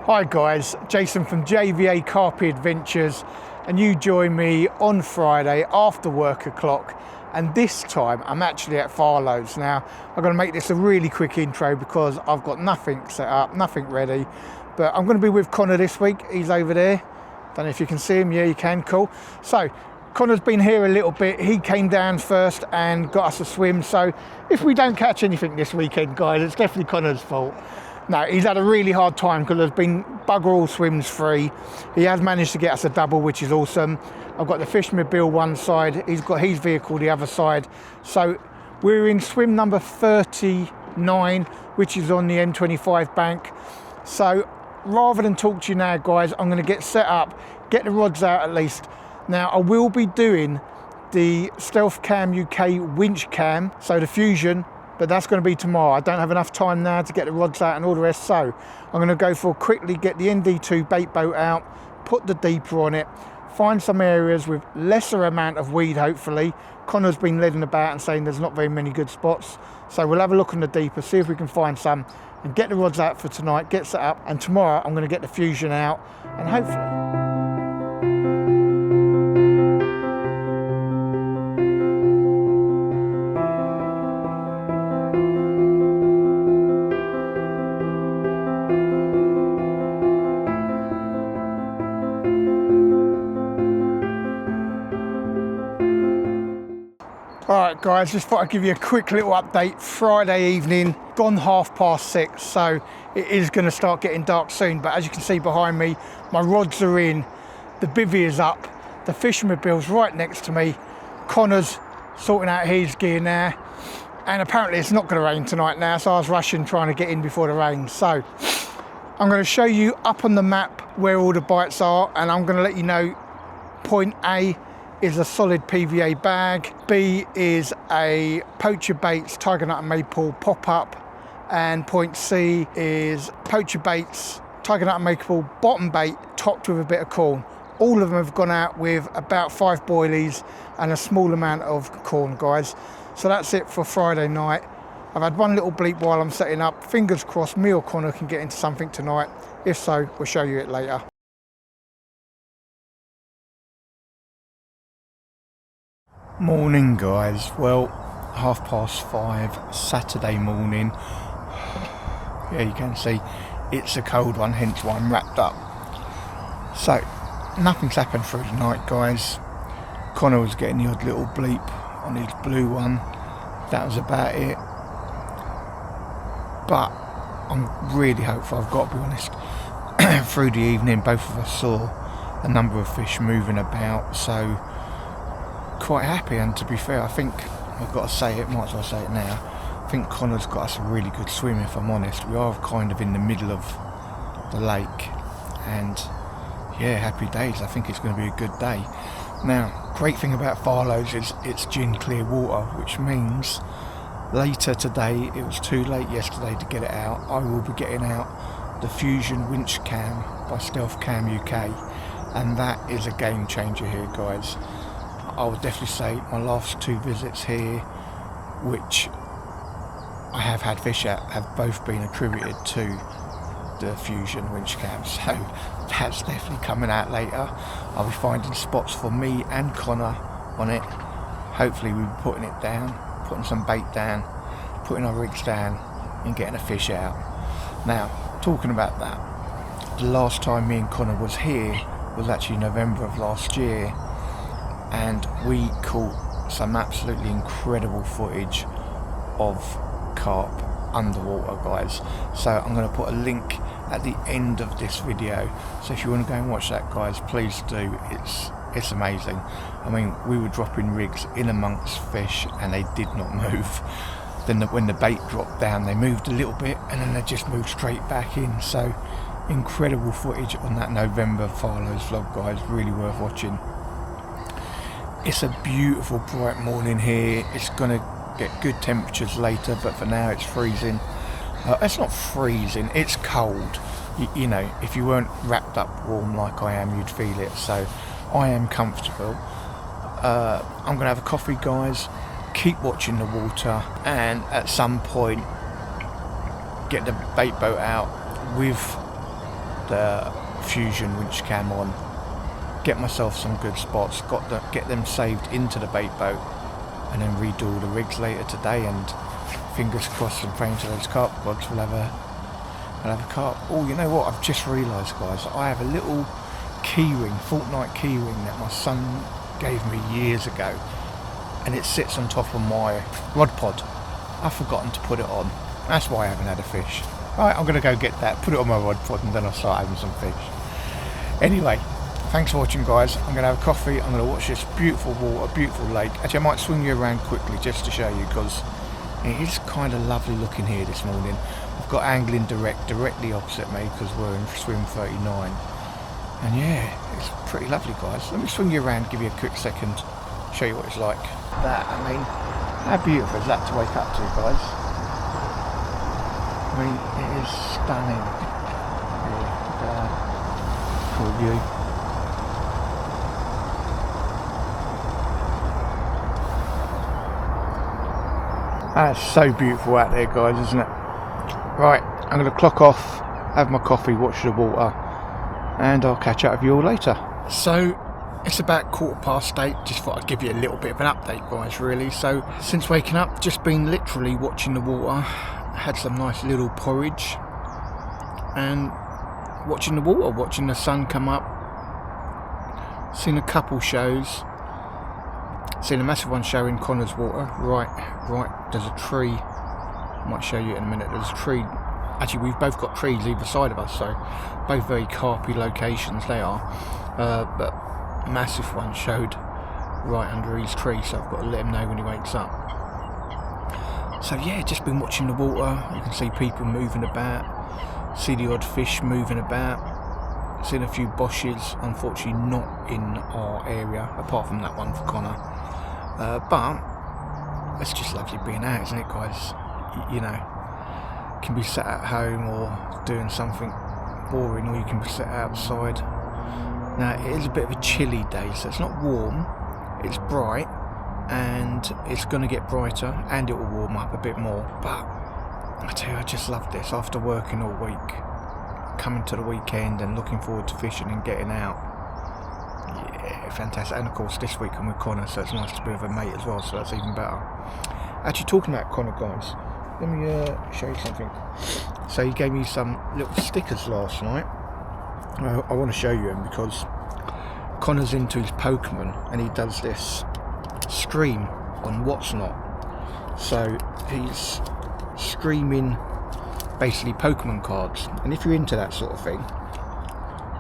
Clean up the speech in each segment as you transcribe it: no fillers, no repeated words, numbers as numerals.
Hi guys, Jason from JVA Carp Adventures, and you join me on Friday after work o'clock, and this time I'm actually at Farlows. Now I'm going to make this a really quick intro because I've got nothing set up, nothing ready, but I'm going to be with Connor this week. He's over there. Don't know if you can see him. Yeah, you can. Cool. So Connor's been here a little bit. He came down first and got us a swim, so if we don't catch anything this weekend, guys, it's definitely Connor's fault. No, he's had a really hard time because there's been bugger all swims free. He has managed to get us a double, which is awesome. I've got the Fishmobile one side, he's got his vehicle the other side. So we're in swim number 39, which is on the M25 bank. So rather than talk to you now, guys, I'm going to get set up, get the rods out at least. Now I will be doing the StealthCamUK winch cam, so the Fusion, but that's going to be tomorrow. I don't have enough time now to get the rods out and all the rest, so I'm going to go for quickly get the ND2 bait boat out, put the deeper on it, find some areas with lesser amount of weed hopefully. Connor's been leading about and saying there's not very many good spots, so we'll have a look on the deeper, see if we can find some, and get the rods out for tonight, get set up, and tomorrow I'm going to get the Fusion out, and hopefully... Alright guys, just thought I'd give you a quick little update. Friday evening, gone 6:30, so it is going to start getting dark soon, but as you can see behind me, my rods are in, the bivvy is up, the Fishmobile's right next to me, Connor's sorting out his gear now, and apparently it's not going to rain tonight now, so I was rushing trying to get in before the rain. So I'm going to show you up on the map where all the bites are, and I'm going to let you know point A is a solid PVA bag, B is a poacher baits tiger nut and maple pop-up, and point C is poacher baits tiger nut and maple bottom bait topped with a bit of corn. All of them have gone out with about 5 boilies and a small amount of corn, guys. So that's it for Friday night. I've had one little bleep while I'm setting up. Fingers crossed me or Connor can get into something tonight. If so, we'll show you it later. Morning guys, well 5:30 Saturday morning. Yeah, you can see it's a cold one, hence why I'm wrapped up. So nothing's happened through the night, guys. Connor was getting the odd little bleep on his blue one, that was about it, but I'm really hopeful, I've got to be honest. Through the evening both of us saw a number of fish moving about, so quite happy. And to be fair, I think I've got to say it, might as well say it now, I think Connor's got us a really good swim, if I'm honest. We are kind of in the middle of the lake, and yeah, happy days. I think it's going to be a good day. Now, great thing about Farlows is it's gin clear water, which means later today, it was too late yesterday to get it out, I will be getting out the Fusion winch cam by StealthCamUK, and that is a game changer here, guys. I would definitely say my last 2 visits here, which I have had fish at, have both been attributed to the Fusion winch cam, so that's definitely coming out later. I'll be finding spots for me and Connor on it. Hopefully we'll be putting it down, putting some bait down, putting our rigs down and getting a fish out. Now, talking about that, the last time me and Connor was here was actually November of last year, and we caught some absolutely incredible footage of carp underwater, guys. So I'm going to put a link at the end of this video, so if you want to go and watch that, guys, please do. It's amazing. I mean, we were dropping rigs in amongst fish and they did not move. Then when the bait dropped down, they moved a little bit and then they just moved straight back in. So incredible footage on that November Farlows vlog, guys, really worth watching. It's a beautiful bright morning here. It's going to get good temperatures later, but for now it's freezing. It's not freezing, it's cold. You know, if you weren't wrapped up warm like I am, you'd feel it. So I am comfortable. I'm going to have a coffee, guys, keep watching the water, and at some point get the bait boat out with the Fusion winch cam on, get myself some good spots, get them saved into the bait boat, and then redo all the rigs later today, and fingers crossed and praying to those carp rods we'll have a carp. Oh, you know what, I've just realised, guys, I have a little keyring, Fortnite keyring that my son gave me years ago, and it sits on top of my rod pod. I've forgotten to put it on. That's why I haven't had a fish. Alright, I'm going to go get that, put it on my rod pod, and then I'll start having some fish. Anyway, thanks for watching, guys. I'm going to have a coffee, I'm going to watch this beautiful water, beautiful lake. Actually, I might swing you around quickly just to show you, because it is kind of lovely looking here this morning. I've got angling directly opposite me, because we're in swim 39. And yeah, it's pretty lovely, guys. Let me swing you around, give you a quick second, show you what it's like. That, I mean, how beautiful is that to wake up to, guys? I mean, it is stunning. Yeah, look at that. Cool view. That's so beautiful out there, guys, isn't it? Right, I'm going to clock off, have my coffee, watch the water, and I'll catch up with you all later. So, it's about 8:15, just thought I'd give you a little bit of an update, guys, really. So, since waking up, just been literally watching the water, had some nice little porridge, and watching the water, watching the sun come up, seen a couple shows, seen a massive one show in Connor's water, right, there's a tree, I might show you in a minute, there's a tree, actually we've both got trees either side of us, so both very carpy locations they are, but massive one showed right under his tree, so I've got to let him know when he wakes up. So yeah, just been watching the water, you can see people moving about, see the odd fish moving about, seen a few boshes, unfortunately not in our area, apart from that one for Connor, but it's just lovely being out, isn't it, guys? You know, you can be sat at home or doing something boring, or you can be sat outside. Now it is a bit of a chilly day, so it's not warm, it's bright, and it's going to get brighter, and it will warm up a bit more. But I tell you, I just love this after working all week, coming to the weekend and looking forward to fishing and getting out. Yeah, fantastic. And of course this week I'm with Connor, so it's nice to be with a mate as well, so that's even better. Actually, talking about Connor, guys, let me show you something. So he gave me some little stickers last night. I want to show you them because Connor's into his Pokemon, and he does this stream on What's Not. So he's streaming basically Pokemon cards, and if you're into that sort of thing,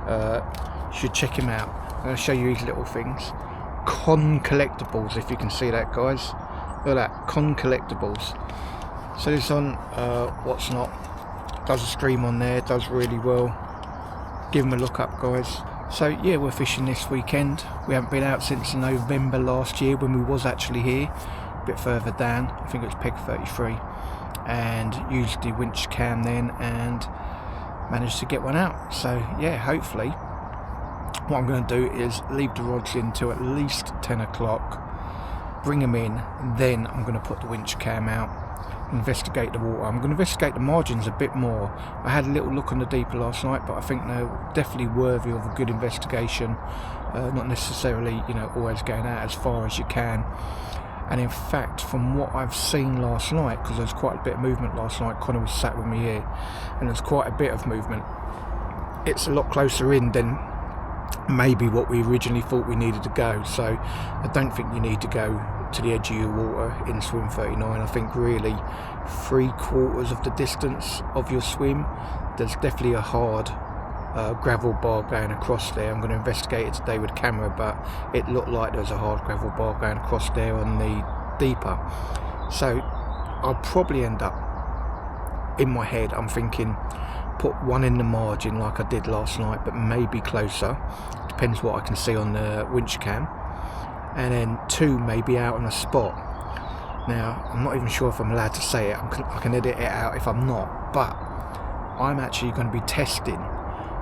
you should check him out. I'm going to show you his little things. Con Collectibles, if you can see that, guys. Look at that, Con Collectibles. So this on What's Not, does a stream on there, does really well. Give him a look up, guys. So yeah, we're fishing this weekend. We haven't been out since November last year, when we was actually here, a bit further down. I think it was Peg 33, and used the winch cam then and managed to get one out. So yeah, hopefully what I'm going to do is leave the rods in till at least 10 o'clock, bring them in, then I'm going to put the winch cam out, investigate the water. I'm going to investigate the margins a bit more. I had a little look on the deeper last night, but I think they're definitely worthy of a good investigation, not necessarily, you know, always going out as far as you can. And in fact, from what I've seen last night, because there was quite a bit of movement last night, Connor was sat with me here, and there's quite a bit of movement. It's a lot closer in than maybe what we originally thought we needed to go, so I don't think you need to go to the edge of your water in swim 39. I think really 3/4 of the distance of your swim, there's definitely a hard gravel bar going across there. I'm going to investigate it today with camera, but it looked like there was a hard gravel bar going across there on the deeper. So I'll probably end up, in my head I'm thinking, put one in the margin like I did last night, but maybe closer, depends what I can see on the winch cam, and then 2 maybe out on a spot. Now I'm not even sure if I'm allowed to say it, I can edit it out if I'm not, but I'm actually going to be testing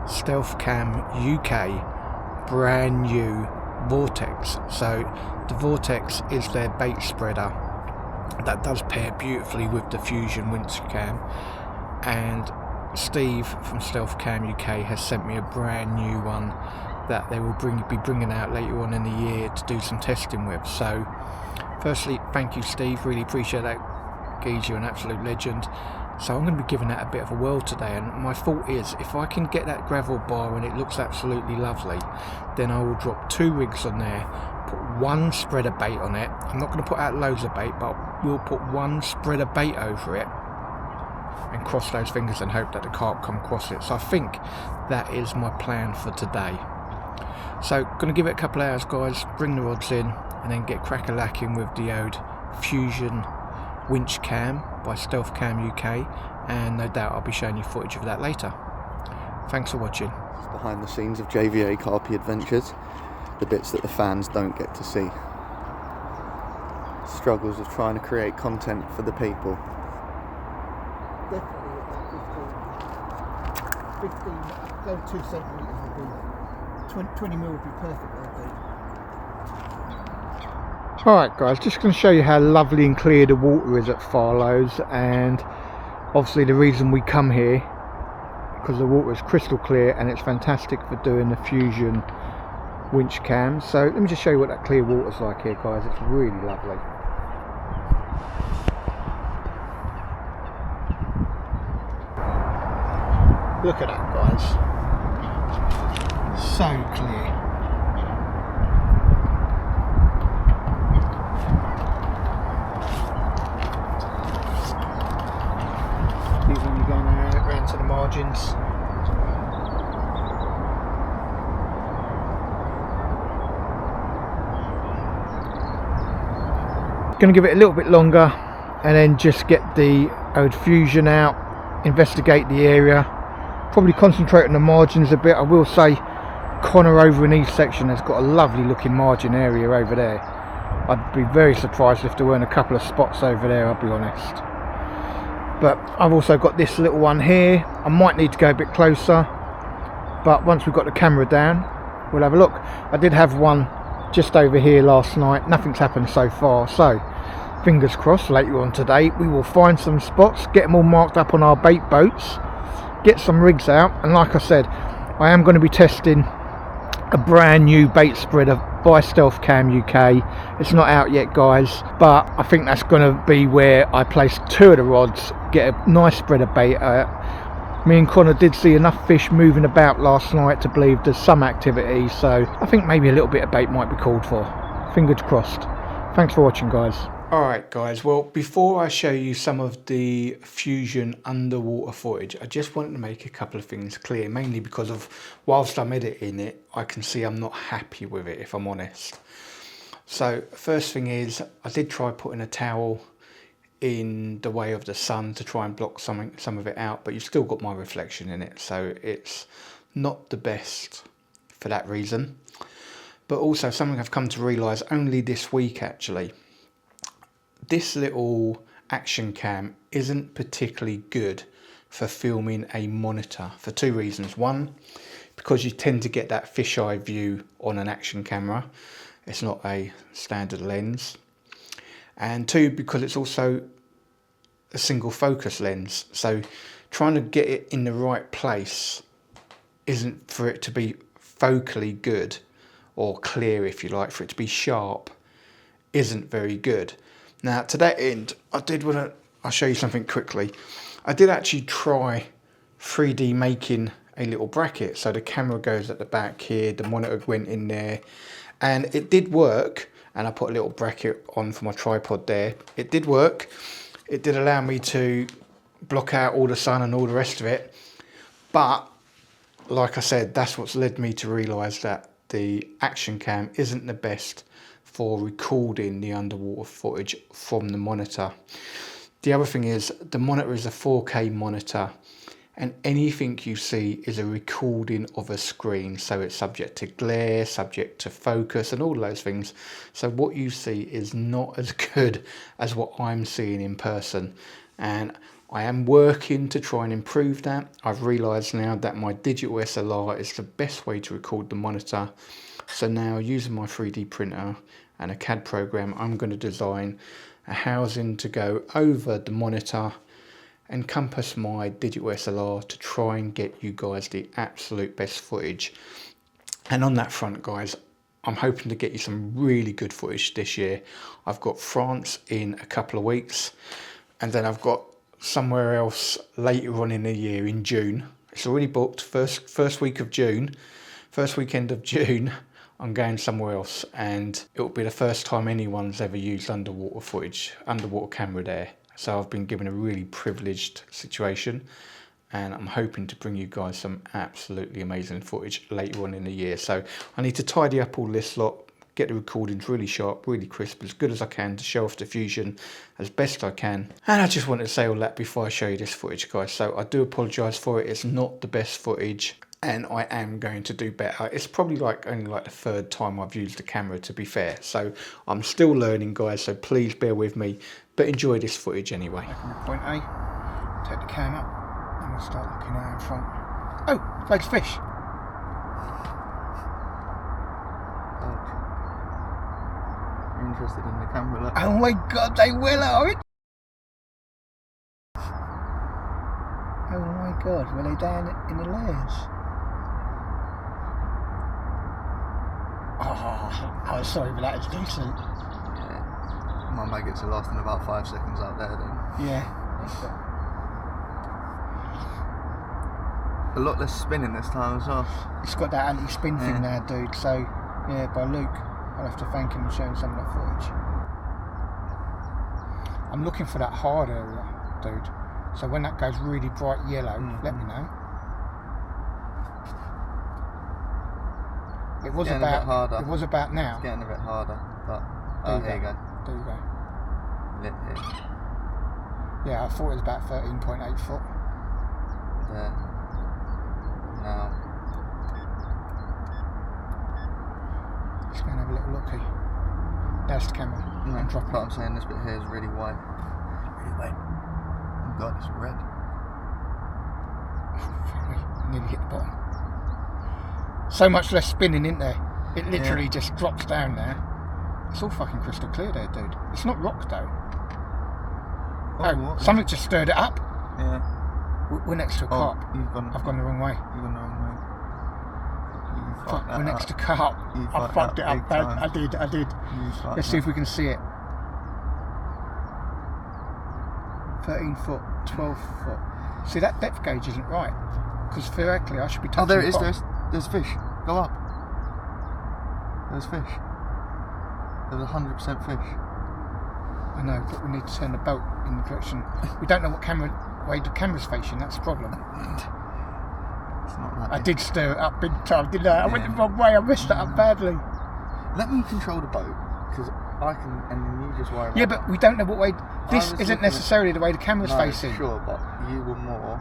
StealthCamUK brand new VORTEX. So the VORTEX is their bait spreader that does pair beautifully with the Fusion winch cam, and Steve from StealthCamUK has sent me a brand new one that they will be bringing out later on in the year to do some testing with. So firstly, thank you Steve, really appreciate that. Geez, you're an absolute legend. So I'm going to be giving that a bit of a whirl today, and my thought is if I can get that gravel bar and it looks absolutely lovely, then I will drop 2 rigs on there, put 1 spreader bait on it. I'm not going to put out loads of bait, but we'll put 1 spreader bait over it and cross those fingers and hope that the carp come across it. So I think that is my plan for today. So going to give it a couple of hours guys, bring the rods in and then get crack-a-lacking with the old Fusion winch cam by StealthCamUK, and no doubt I'll be showing you footage of that later. Thanks for watching. Behind the scenes of JVA Carpy Adventures, the bits that the fans don't get to see. Struggles of trying to create content for the people. Definitely about 15, go 2 centimetres would be, 20 mil would be perfect, I think. Alright guys, just going to show you how lovely and clear the water is at Farlows, and obviously the reason we come here because the water is crystal clear and it's fantastic for doing the Fusion winch cam. So let me just show you what that clear water's like here guys, it's really lovely. Look at that guys, so clear. These when you're going around to the margins. Going to give it a little bit longer and then just get the old Fusion out, investigate the area. Probably concentrate on the margins a bit. I will say Connor over in East section has got a lovely looking margin area over there. I'd be very surprised if there weren't a couple of spots over there, I'll be honest. But I've also got this little one here. I might need to go a bit closer, but once we've got the camera down we'll have a look. I did have one just over here last night, nothing's happened so far, so fingers crossed later on today we will find some spots, get them all marked up on our bait boats, get some rigs out, and like I said, I am going to be testing a brand new bait spreader by StealthCamUK. It's not out yet guys, but I think that's going to be where I place 2 of the rods, get a nice spreader bait out. Me and Connor did see enough fish moving about last night to believe there's some activity, so I think maybe a little bit of bait might be called for. Fingers crossed. Thanks for watching guys. Alright guys, well before I show you some of the Fusion underwater footage, I just wanted to make a couple of things clear, mainly because of whilst I'm editing it, I can see I'm not happy with it if I'm honest. So first thing is, I did try putting a towel in the way of the sun to try and block some of it out, but you've still got my reflection in it, so it's not the best for that reason. But also something I've come to realise only this week actually, this little action cam isn't particularly good for filming a monitor for 2 reasons. One, because you tend to get that fisheye view on an action camera, it's not a standard lens, and 2, because it's also a single focus lens, so trying to get it in the right place isn't for it to be focally good or clear, if you like, for it to be sharp isn't very good. Now to that end, I'll show you something quickly. I did actually try 3D making a little bracket, so the camera goes at the back here, the monitor went in there, and it did work, and I put a little bracket on for my tripod there. It did work, it did allow me to block out all the sun and all the rest of it, but like I said, that's what's led me to realise that the action cam isn't the best for recording the underwater footage from the monitor. The other thing is, the monitor is a 4K monitor, and anything you see is a recording of a screen, so it's subject to glare, subject to focus and all those things. So what you see is not as good as what I'm seeing in person, and I am working to try and improve that. I've realised now that my digital SLR is the best way to record the monitor, so now using my 3D printer and a CAD program, I'm going to design a housing to go over the monitor encompass my digital SLR to try and get you guys the absolute best footage. And on that front, guys, I'm hoping to get you some really good footage this year. I've got France in a couple of weeks, and then I've got somewhere else later on in the year in June. It's already booked, first week of June, first weekend of June. I'm going somewhere else, and it'll be the first time anyone's ever used underwater footage, underwater camera there. So I've been given a really privileged situation, and I'm hoping to bring you guys some absolutely amazing footage later on in the year. So I need to tidy up all this lot, get the recordings really sharp, really crisp, as good as I can to show off diffusion as best I can. And I just wanted to say all that before I show you this footage, guys. So I do apologise for it. It's not the best footage, and I am going to do better. It's probably only the third time I've used the camera, to be fair. So I'm still learning, guys, so please bear with me, but enjoy this footage anyway. Back on point A, take the cam up, and we'll start looking out in front. Oh, loads of fish. You're interested in the camera look? Oh my god, they will, are it? Oh my god, were they down in the layers? Oh, sorry, but that is decent. Yeah. My maggots are lost in about 5 seconds out there then. Yeah. A lot less spinning this time as well. It's got that anti-spin thing now, dude, so yeah, by Luke, I'll have to thank him for showing some of that footage. I'm looking for that hard area, dude. So when that goes really bright yellow, let me know. It was getting a bit harder. It was about now. It's getting a bit harder, but here you go. There you go. Lit here. Yeah, I thought it was about 13.8 foot. There. Now. Let's go and have a little look here. There's the camera. No, I'm dropping but it. I'm saying this bit here is really white. Really white. Oh god, it's red. Fuck me. Nearly hit the bottom. So much less spinning, isn't there? It literally just drops down there. It's all fucking crystal clear there, dude. It's not rock though. Oh, something just stirred it up. Yeah. We're next to a carp. I've gone the wrong way. You've gone the wrong way. Fuck, we're next to carp. I fucked it up, man. I did. Let's see if we can see it. 13 foot, 12 foot. See, that depth gauge isn't right. Because theoretically I should be touching. Oh, there it is. There's fish. Go up. There's fish. There's 100% fish. I know, but we need to turn the boat in the direction. We don't know what way the camera's facing. That's the problem. It's not that. I did stir it up big time, didn't I? I went the wrong way. I messed that up badly. Let me control the boat, because I can, and then you just worry about. Yeah, but we don't know what way. This isn't necessarily the way the camera's facing. Sure, but you were more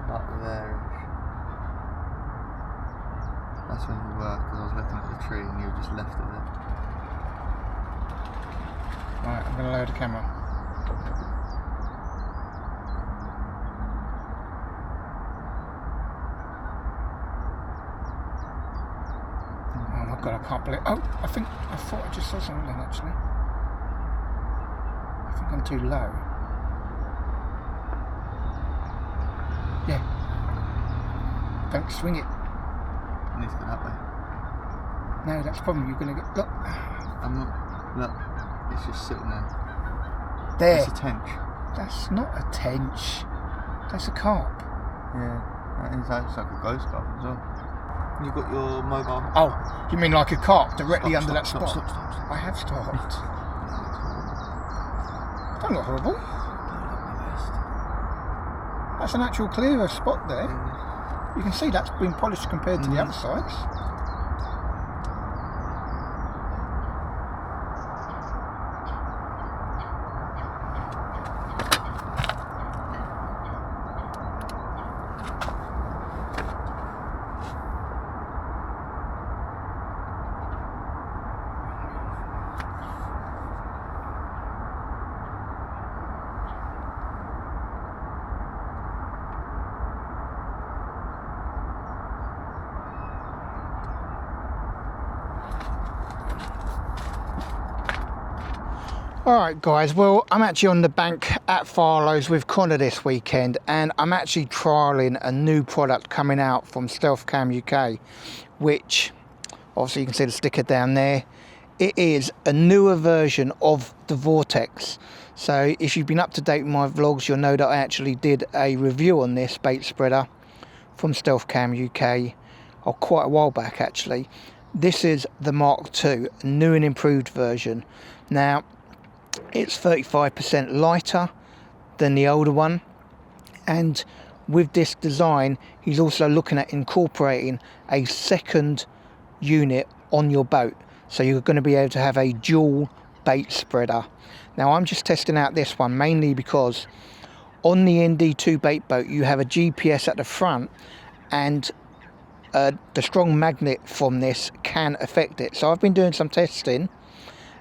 about there. That's when you were, because I was looking at the tree and you were just left of it. Right, I'm going to lower the camera. Oh my god, I can't believe. Oh, I thought I just saw something then actually. I think I'm too low. Yeah. Don't swing it. It needs to go that way. No, that's the problem. You're going to get. Look. I'm not. Look, it's just sitting there. There. It's a tench. That's not a tench. That's a carp. Yeah, that is like a ghost carp as well. You've got your mobile. Oh, you mean like a carp directly Stop, under that spot? Stop. I have stopped. Don't look horrible. That's an actual clearer spot there. You can see that's been polished compared to the other sides. Alright guys, well I'm actually on the bank at Farlows with Connor this weekend, and I'm actually trialling a new product coming out from StealthCamUK, which obviously you can see the sticker down there. It is a newer version of the VORTEX. So if you've been up to date with my vlogs, you'll know that I actually did a review on this bait spreader from StealthCamUK quite a while back actually. This is the Mark II, a new and improved version. Now it's 35% lighter than the older one, and with this design he's also looking at incorporating a second unit on your boat, so you're going to be able to have a dual bait spreader. Now I'm just testing out this one mainly because on the ND2 bait boat you have a GPS at the front, and the strong magnet from this can affect it. So I've been doing some testing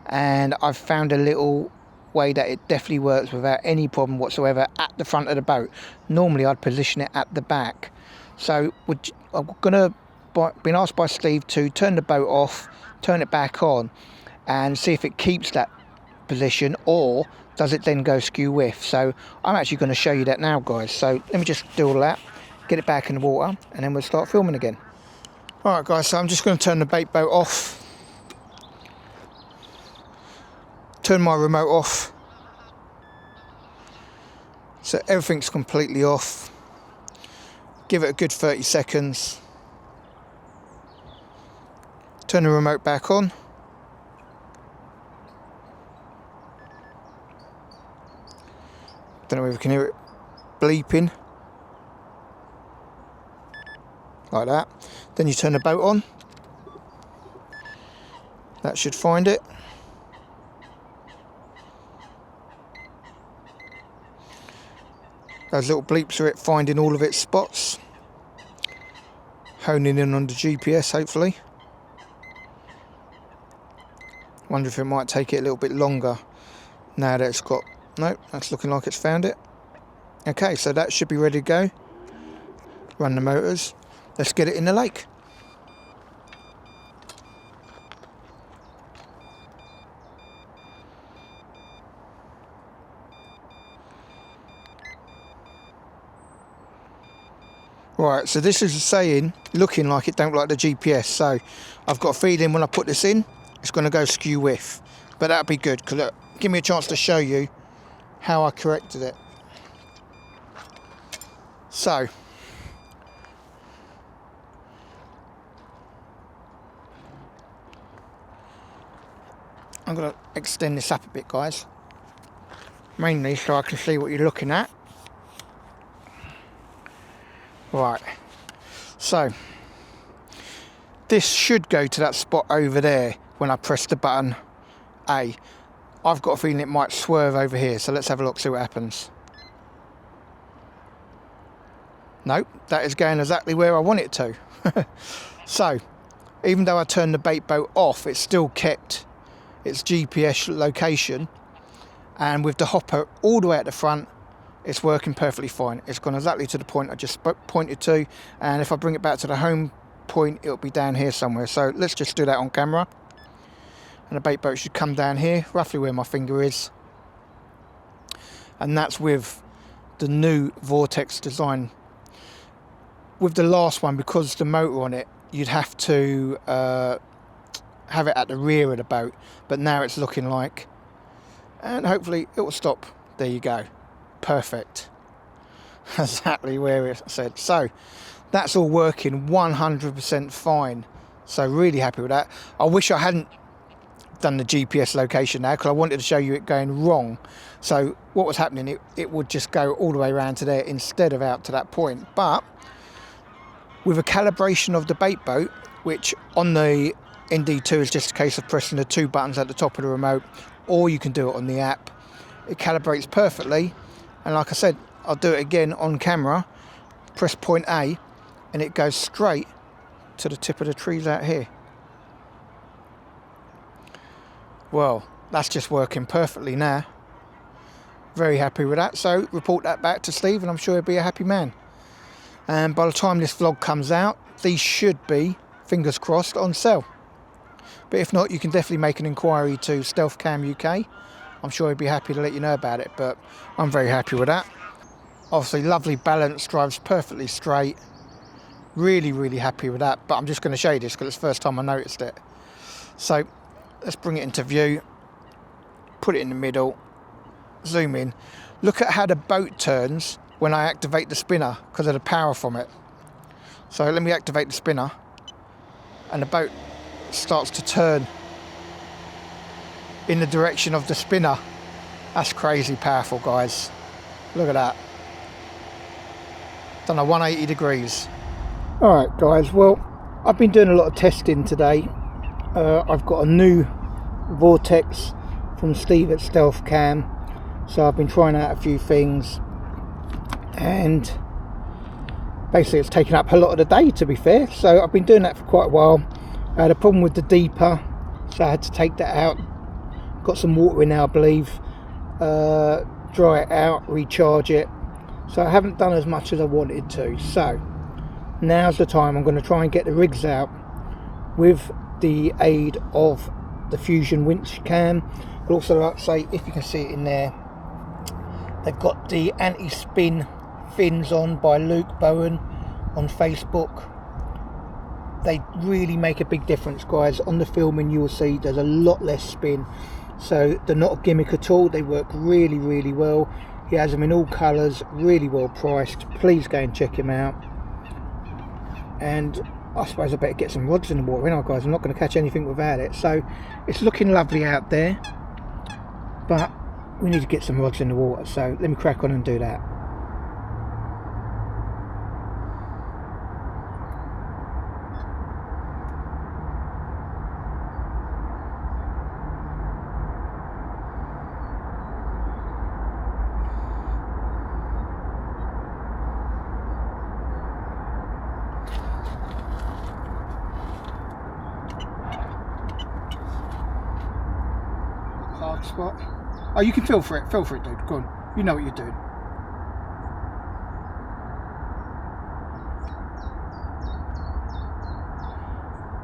and I've found a little way that it definitely works without any problem whatsoever at the front of the boat. Normally I'd position it at the back. So I'm gonna been asked by Steve to turn the boat off, turn it back on, and see if it keeps that position or does it then go skew whiff. So I'm actually going to show you that now guys. So let me just do all that, get it back in the water, and then we'll start filming again. Alright guys, so I'm just going to turn the bait boat off, turn my remote off, so everything's completely off. Give it a good 30 seconds, turn the remote back on, don't know if you can hear it bleeping like that. Then you turn the boat on, that should find it. Those little bleeps are it finding all of its spots, honing in on the GPS hopefully. Wonder if it might take it a little bit longer now that it's got, nope, that's looking like it's found it. Okay, so that should be ready to go. Run the motors, let's get it in the lake. Right, so this is saying, looking like it don't like the GPS, so I've got a feeling when I put this in, it's going to go skew whiff. But that'll be good, because give me a chance to show you how I corrected it. So, I'm going to extend this up a bit guys, mainly so I can see what you're looking at. Right, so this should go to that spot over there when I press the button A. I've got a feeling it might swerve over here, so let's have a look, see what happens. Nope, that is going exactly where I want it to. So, even though I turned the bait boat off, it still kept its GPS location, and with the hopper all the way at the front, it's working perfectly fine. It's gone exactly to the point I just pointed to, and if I bring it back to the home point, it'll be down here somewhere. So let's just do that on camera. And the bait boat should come down here, roughly where my finger is. And that's with the new VORTEX design. With the last one, because the motor on it, you'd have to have it at the rear of the boat. But now it's looking like, and hopefully it will stop. There you go. Perfect. Exactly where it said. So that's all working 100% fine. So really happy with that. I wish I hadn't done the GPS location now, because I wanted to show you it going wrong. So what was happening, it would just go all the way around to there instead of out to that point. But with a calibration of the bait boat, which on the ND2 is just a case of pressing the two buttons at the top of the remote, or you can do it on the app, it calibrates perfectly. And like I said, I'll do it again on camera, press point A, and it goes straight to the tip of the trees out here. Well, that's just working perfectly now. Very happy with that. So report that back to Steve and I'm sure he'll be a happy man. And by the time this vlog comes out, these should be, fingers crossed, on sale. But if not, you can definitely make an inquiry to StealthCamUK I'm sure he'd be happy to let you know about it, but I'm very happy with that. Obviously lovely balance, drives perfectly straight. Really, really happy with that, but I'm just going to show you this because it's the first time I noticed it. So let's bring it into view, put it in the middle, zoom in. Look at how the boat turns when I activate the spinner because of the power from it. So let me activate the spinner and the boat starts to turn in the direction of the spinner. That's crazy powerful, guys. Look at that. Done a 180 degrees. Alright guys, well, I've been doing a lot of testing today. I've got a new VORTEX from Steve at StealthCam, so I've been trying out a few things, and basically it's taken up a lot of the day, to be fair. So I've been doing that for quite a while. I had a problem with the deeper, so I had to take that out. Got some water in now, I believe. Dry it out, recharge it. So I haven't done as much as I wanted to. So now's the time. I'm going to try and get the rigs out with the aid of the Fusion winch cam. But also, like I say, if you can see it in there, they've got the anti-spin fins on by Luke Bowen on Facebook. They really make a big difference, guys. On the filming you will see there's a lot less spin, so they're not a gimmick at all. They work really, really well. He has them in all colours, really well priced. Please go and check him out. And I suppose I better get some rods in the water, ain't I, guys? I'm not going to catch anything without it. So it's looking lovely out there, but we need to get some rods in the water. So let me crack on and do that. Spot. Oh, you can feel for it, dude. Go on, you know what you're doing.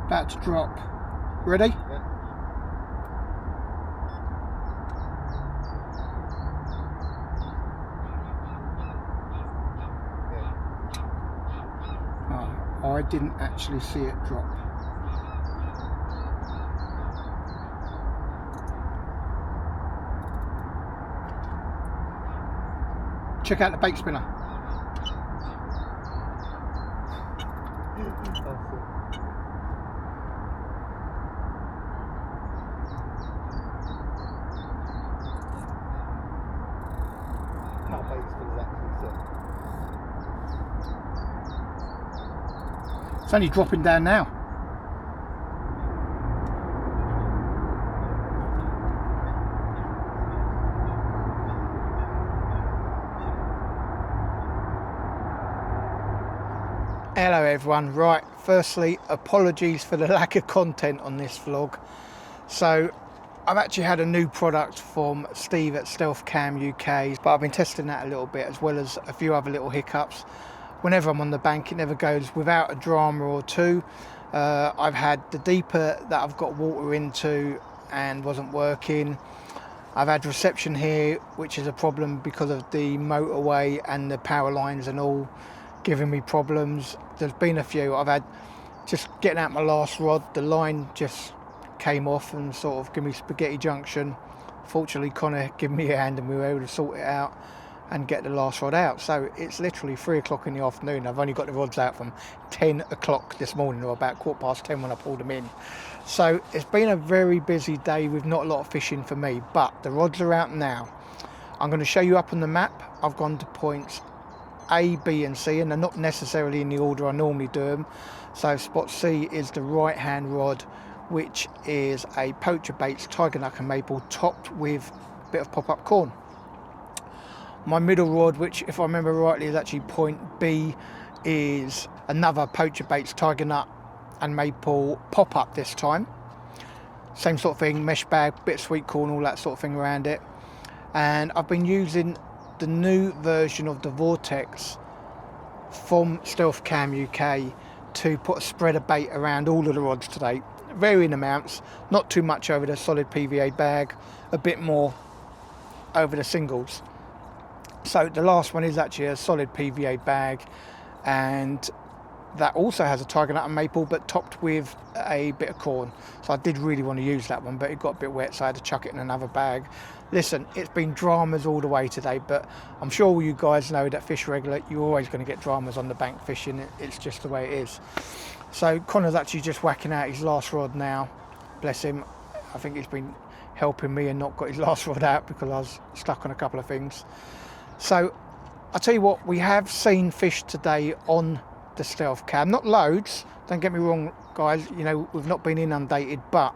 About to drop. Ready? Yeah. Oh, I didn't actually see it drop. Check out the bait spinner. That bait spinner's actually sick. It's only dropping down now. Hello everyone. Right, firstly, apologies for the lack of content on this vlog. So I've actually had a new product from Steve at StealthCamUK, but I've been testing that a little bit, as well as a few other little hiccups. Whenever I'm on the bank, it never goes without a drama or two. I've had the deeper that I've got water into and wasn't working. I've had reception here, which is a problem because of the motorway and the power lines and all giving me problems. There's been a few. I've had just getting out my last rod, the line just came off and sort of give me spaghetti junction. Fortunately, Connor gave me a hand and we were able to sort it out and get the last rod out. So it's literally 3 o'clock in the afternoon. I've only got the rods out from 10 o'clock this morning, or about 10:15 when I pulled them in. So it's been a very busy day with not a lot of fishing for me, but the rods are out now. I'm going to show you up on the map. I've gone to points A, B and C, and they're not necessarily in the order I normally do them. So spot C is the right hand rod, which is a poacher baits tiger nut and maple topped with a bit of pop-up corn. My middle rod, which if I remember rightly is actually point B, is another poacher baits tiger nut and maple pop-up this time. Same sort of thing, mesh bag, bit of sweet corn, all that sort of thing around it. And I've been using the new version of the VORTEX from StealthCamUK to put a spreader bait around all of the rods today. Varying amounts, not too much over the solid PVA bag, a bit more over the singles. So the last one is actually a solid PVA bag, and that also has a tiger nut and maple, but topped with a bit of corn. So I did really want to use that one, but it got a bit wet, so I had to chuck it in another bag. Listen, it's been dramas all the way today, but I'm sure all you guys know that fish regular, you're always going to get dramas on the bank fishing. It's just the way it is. So Connor's actually just whacking out his last rod now. Bless him. I think he's been helping me and not got his last rod out because I was stuck on a couple of things. So I'll tell you what, we have seen fish today on the Stealth Cam, not loads, don't get me wrong guys, you know, we've not been inundated, but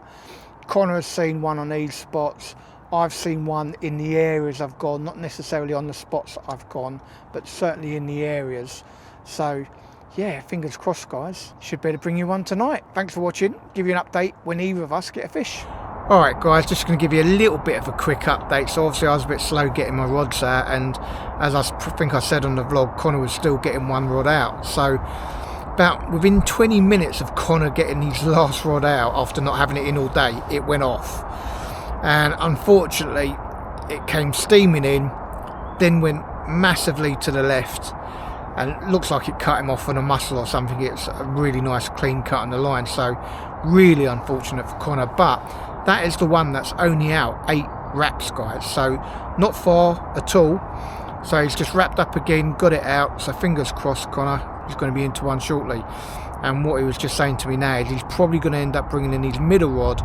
Connor has seen one on these spots. I've seen one in the areas I've gone, not necessarily on the spots I've gone, but certainly in the areas. So yeah, fingers crossed guys, should be able to bring you one tonight. Thanks for watching, give you an update when either of us get a fish. Alright guys, just going to give you a little bit of a quick update. So obviously I was a bit slow getting my rods out, and as I think I said on the vlog, Connor was still getting one rod out. So about within 20 minutes of Connor getting his last rod out after not having it in all day, it went off. And unfortunately it came steaming in, then went massively to the left, and it looks like it cut him off on a mussel or something. It's a really nice clean cut on the line, so really unfortunate for Connor, but that is the one that's only out 8 wraps guys, so not far at all. So he's just wrapped up again, got it out, so fingers crossed Connor, he's going to be into one shortly. And what he was just saying to me now is he's probably going to end up bringing in his middle rod,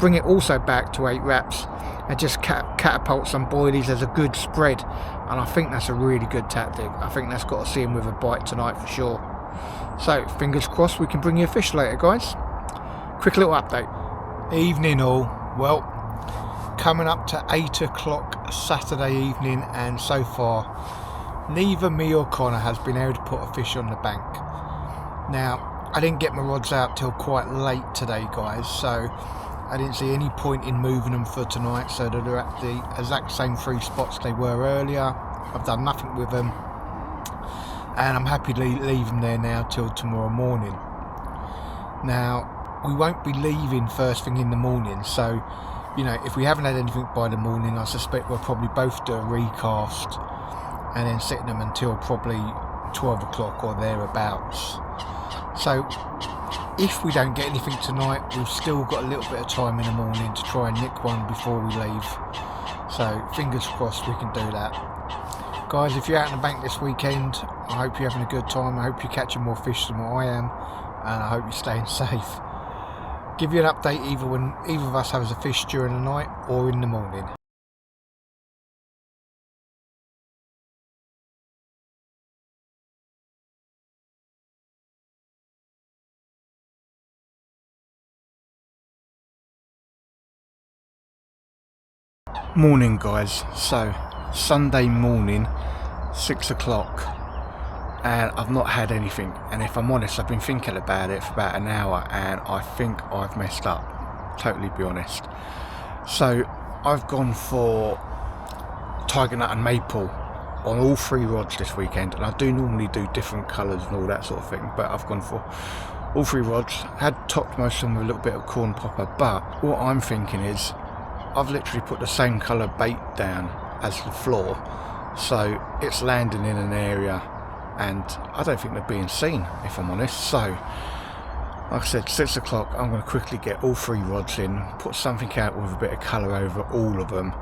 bring it also back to 8 wraps, and just catapult some boilies as a good spread. And I think that's a really good tactic. I think that's got to see him with a bite tonight for sure. So fingers crossed we can bring you a fish later guys. Quick little update. Evening all. Well, coming up to 8 o'clock Saturday evening, and so far neither me or Connor has been able to put a fish on the bank. Now I didn't get my rods out till quite late today guys, so I didn't see any point in moving them for tonight, so they're at the exact same 3 spots they were earlier. I've done nothing with them, and I'm happy to leave them there now till tomorrow morning. Now we won't be leaving first thing in the morning, so you know, if we haven't had anything by the morning, I suspect we'll probably both do a recast and then sit them until probably 12 o'clock or thereabouts. So if we don't get anything tonight, we've still got a little bit of time in the morning to try and nick one before we leave. So fingers crossed we can do that. Guys, if you're out in the bank this weekend, I hope you're having a good time. I hope you're catching more fish than what I am, and I hope you're staying safe. Give you an update either when either of us has a fish during the night or in the morning. Morning guys, so Sunday morning, 6 o'clock, and I've not had anything, and if I'm honest I've been thinking about it for about an hour and I think I've messed up, totally be honest. So I've gone for tiger nut and maple on all 3 rods this weekend, and I do normally do different colours and all that sort of thing, but I've gone for all 3 rods. Had topped most of them with a little bit of corn popper, but what I'm thinking is I've literally put the same colour bait down as the floor, so it's landing in an area and I don't think they're being seen, if I'm honest. So like I said, 6 o'clock, I'm going to quickly get all 3 rods in, put something out with a bit of colour over all of them,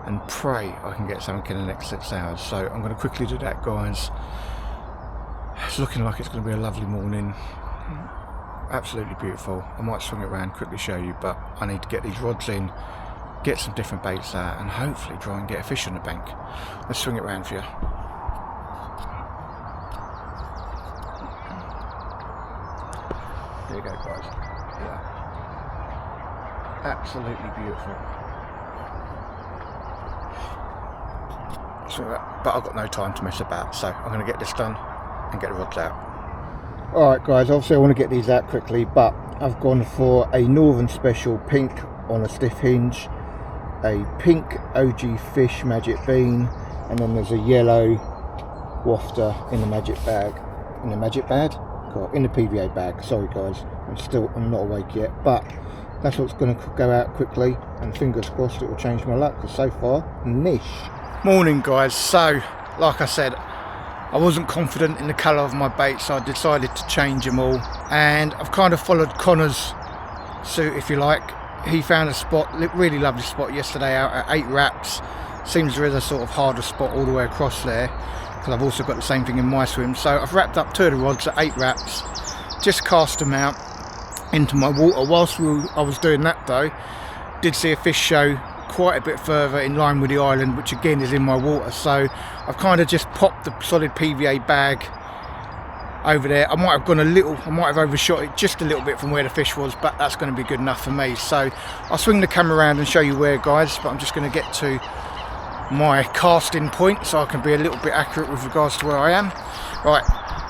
and pray I can get something in the next 6 hours. So I'm going to quickly do that guys. It's looking like it's going to be a lovely morning, absolutely beautiful. I might swing it around, quickly show you, but I need to get these rods in, get some different baits out, and hopefully try and get a fish on the bank. Let's swing it around for you. There you go guys, yeah, absolutely beautiful. So, but I've got no time to mess about, so I'm going to get this done and get the rods out. Alright guys, obviously I want to get these out quickly, but I've gone for a Northern Special pink on a stiff hinge, a pink OG Fish Magic Bean, and then there's a yellow wafter in the magic bag. In the PVA bag, sorry guys, I'm not awake yet, but that's what's going to go out quickly, and fingers crossed it will change my luck, because so far, niche. Morning guys. So like I said, I wasn't confident in the colour of my bait, so I decided to change them all, and I've kind of followed Connor's suit, if you like. He found a spot, really lovely spot yesterday out at 8 wraps. Seems there is a sort of harder spot all the way across there, because I've also got the same thing in my swim. So I've wrapped up 2 of the rods at 8 wraps, just cast them out into my water. Whilst I was doing that though, did see a fish show quite a bit further in line with the island, which again is in my water. So I've kind of just popped the solid PVA bag over there. I might have gone a little, I might have overshot it just a little bit from where the fish was, but that's going to be good enough for me. So I'll swing the camera around and show you where, guys, but I'm just going to get to my casting point so I can be a little bit accurate with regards to where I am. Right,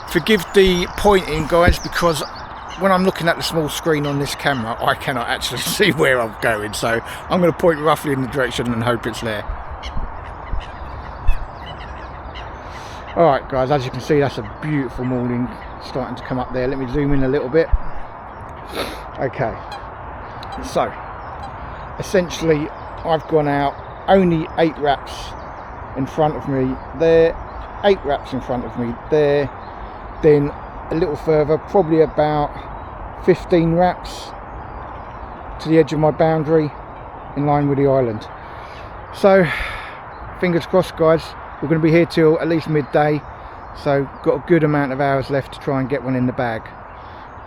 forgive the pointing, guys, because when I'm looking at the small screen on this camera, I cannot actually see where I'm going, so I'm going to point roughly in the direction and hope it's there. Alright guys, as you can see, that's a beautiful morning starting to come up there. Let me zoom in a little bit. Okay, so essentially I've gone out only 8 wraps in front of me there, 8 wraps in front of me there, then a little further, probably about 15 wraps to the edge of my boundary in line with the island. So fingers crossed, guys, we're going to be here till at least midday, so got a good amount of hours left to try and get one in the bag.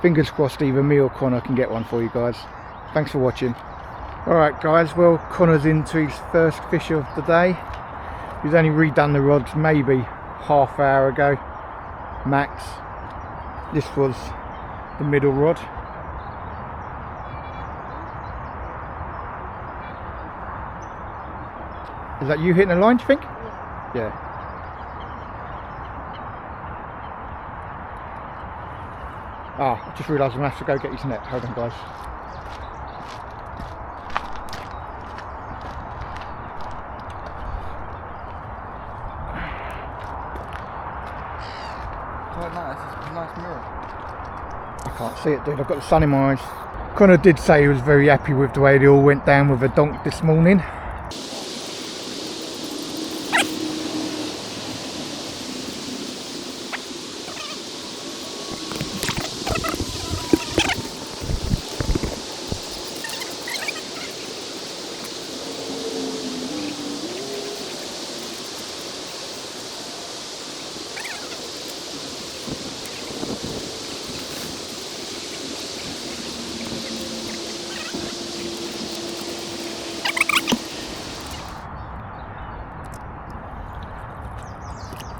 Fingers crossed either me or Connor can get one for you guys. Thanks for watching. Alright guys, well, Connor's into his first fish of the day. He's only redone the rods maybe half hour ago max. This was the middle rod. Is that you hitting the line, do you think? Yeah. Ah, I just realised I'm going to have to go get his net. Hold on guys. Quite nice, it's a nice mirror. I can't see it, dude, I've got the sun in my eyes. Connor did say he was very happy with the way they all went down with a donk this morning.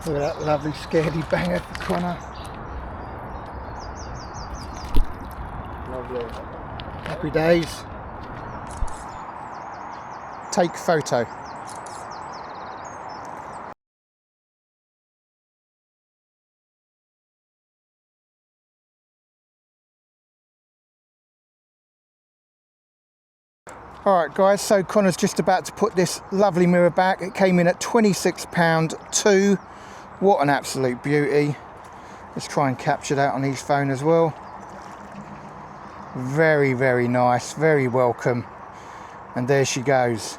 Look at that lovely scaredy banger for Connor. Lovely. Happy days. Take photo. Alright guys, so Connor's just about to put this lovely mirror back. It came in at £26.2. What an absolute beauty. Let's try and capture that on his phone as well. Very, very nice, very welcome. And there she goes.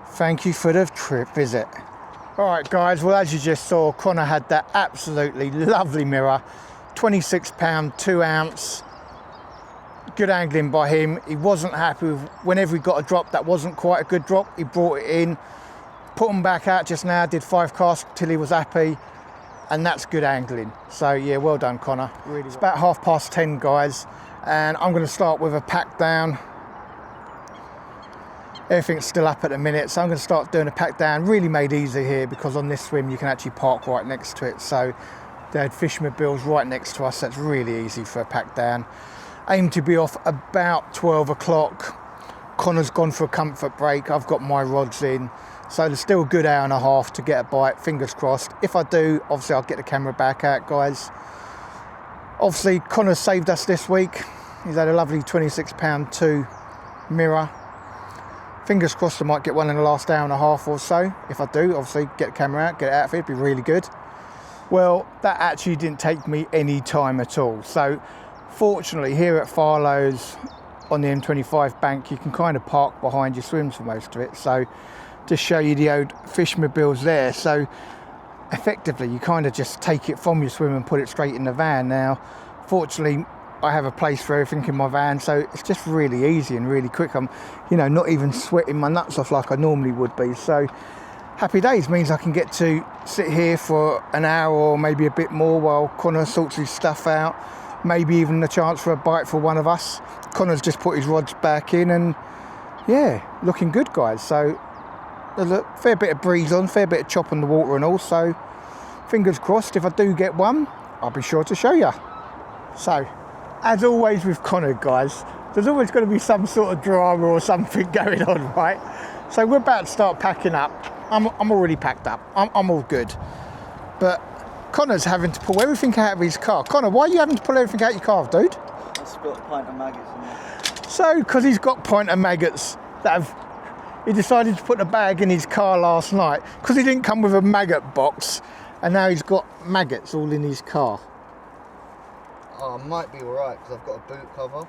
Thank you for the trip visit. Alright guys, well as you just saw, Connor had that absolutely lovely mirror. £26, 2 ounce. Good angling by him. He wasn't happy with whenever he got a drop that wasn't quite a good drop. He brought it in, put him back out just now, did 5 casts till he was happy, and that's good angling. So yeah, well done Connor. Really it's about 10:30 guys, and I'm going to start with a pack down. Everything's still up at the minute, so I'm going to start doing a pack down. Really made easy here because on this swim you can actually park right next to it, so they had fishmobiles right next to us. That's really easy for a pack down. Aim to be off about 12 o'clock. Connor's gone for a comfort break. I've got my rods in, so there's still a good hour and a half to get a bite. Fingers crossed. If I do, obviously I'll get the camera back out, guys. Obviously Connor's saved us this week. He's had a lovely £26.2 mirror. Fingers crossed I might get one in the last hour and a half or so. If I do, obviously get the camera out, get it out of it, it'd be really good. Well, that actually didn't take me any time at all. So fortunately here at Farlows, on the M25 bank, you can kind of park behind your swims for most of it. So just show you the old fishmobiles there. So effectively you kind of just take it from your swim and put it straight in the van. Now fortunately I have a place for everything in my van, so it's just really easy and really quick. I'm, you know, not even sweating my nuts off like I normally would be. So happy days means I can get to sit here for an hour or maybe a bit more while Connor sorts his stuff out. Maybe even the chance for a bite for one of us. Connor's just put his rods back in and yeah, looking good, guys. So there's a fair bit of breeze on, fair bit of chop on the water and all. So fingers crossed, if I do get one, I'll be sure to show you. So as always with Connor, guys, there's always going to be some sort of drama or something going on, right? So we're about to start packing up. I'm already packed up. I'm all good. But Connor's having to pull everything out of his car. Connor, why are you having to pull everything out of your car, dude? It's got a pint of maggots in there. So, because he's got pint of maggots that have... He decided to put a bag in his car last night because he didn't come with a maggot box, and now he's got maggots all in his car. Oh, I might be alright because I've got a boot cover.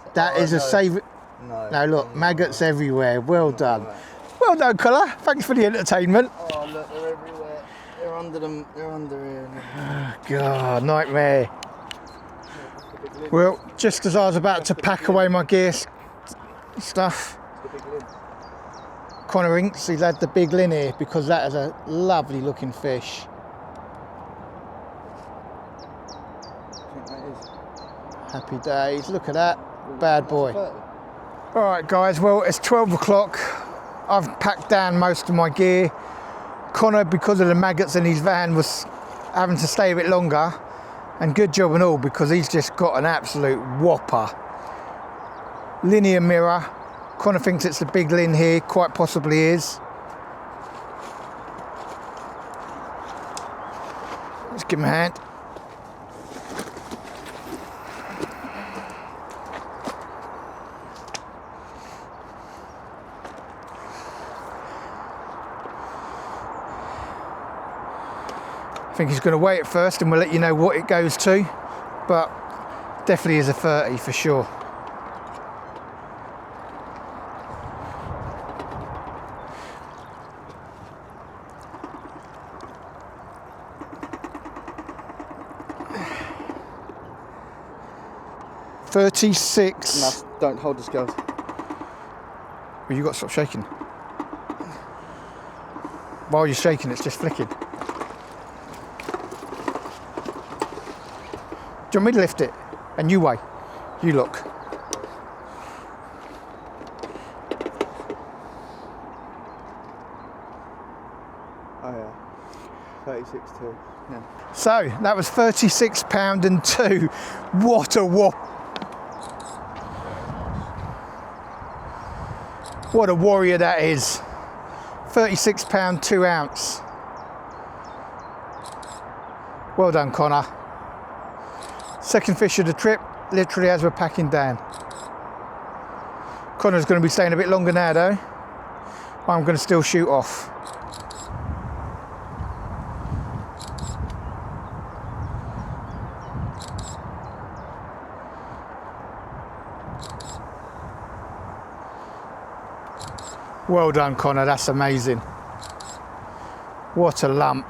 So, That is a save. No, look, maggots everywhere. Well done. Right. Well done, Connor. Thanks for the entertainment. Oh, look, they're everywhere. They're under them. They're under here. Oh, God, nightmare. Well, just as I was about to pack away my gear stuff, Connor Inks, he's had the big lin here because that is a lovely looking fish. Happy days, look at that, bad boy. Alright guys, well it's 12 o'clock, I've packed down most of my gear. Connor, because of the maggots in his van, was having to stay a bit longer, and good job and all because he's just got an absolute whopper. Linear mirror, Connor thinks it's the big lin here, quite possibly is. Let's give him a hand. I think he's going to weigh it first and we'll let you know what it goes to, but definitely is a 30 for sure. $36. No, don't hold the scales. Well, you got to stop shaking. While you're shaking, it's just flicking. Do you want me to lift it? And you weigh. You look. Oh yeah. 36.2. Yeah. So that was £36 and 2. What a whop! What a warrior that is. £36 2 ounce. Well done, Connor. Second fish of the trip, literally as we're packing down. Connor's going to be staying a bit longer now though. I'm going to still shoot off. Well done, Connor, that's amazing. What a lump.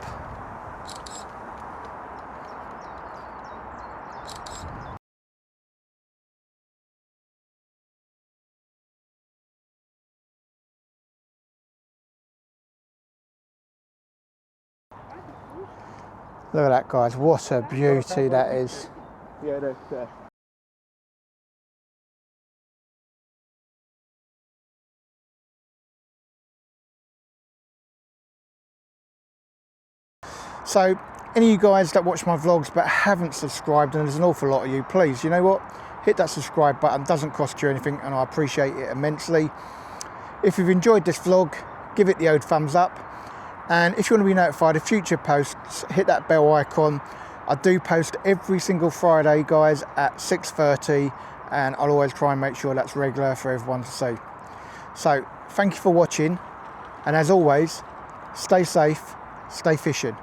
Look at that, guys, what a beauty that is. Yeah, no, yeah. So, any of you guys that watch my vlogs but haven't subscribed, and there's an awful lot of you, please, you know what? Hit that subscribe button, doesn't cost you anything, and I appreciate it immensely. If you've enjoyed this vlog, give it the old thumbs up. And if you want to be notified of future posts, hit that bell icon. I do post every single Friday, guys, at 6:30, and I'll always try and make sure that's regular for everyone to see. So, thank you for watching, and as always, stay safe, stay fishing.